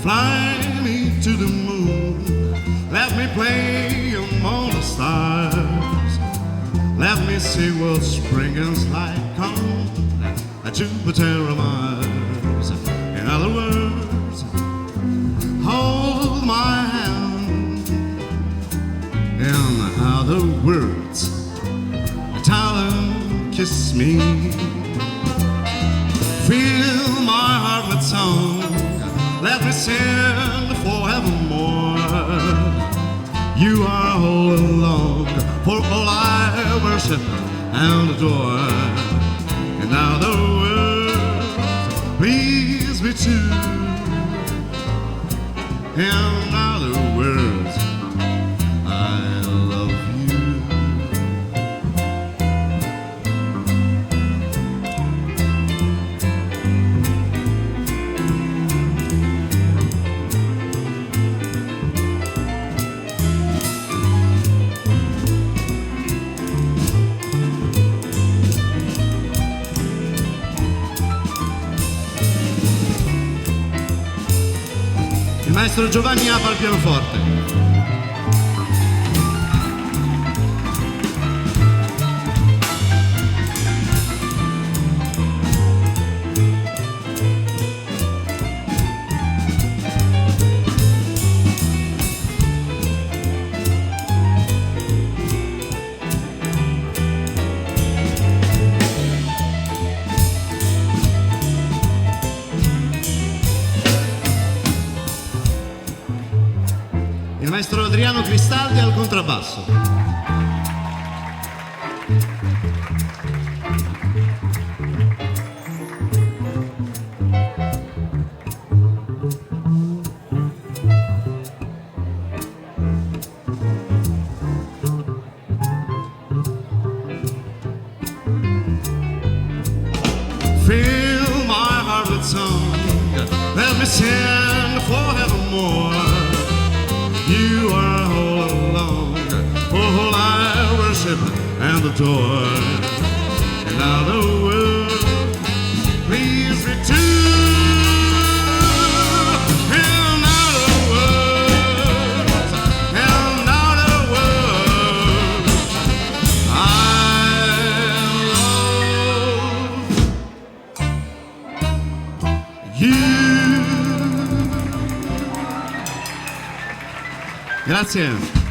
Fly me to the moon, let me play among the stars. Let me see what spring is like on Jupiter or Mars. In other words, hold my hand. In other words, darling, kiss me. Fill my heart with song, let me sing forevermore. You are all along, for all I worship and adore. In other words, please be true. In other words, I love you. Il maestro Giovanni Apa al pianoforte. Il maestro Adriano Cristaldi al contrabbasso. Fill my heart with song, let me sing forevermore. You are all along, all I worship and adore. In other words, please be true. In other words, I love you. Grazie.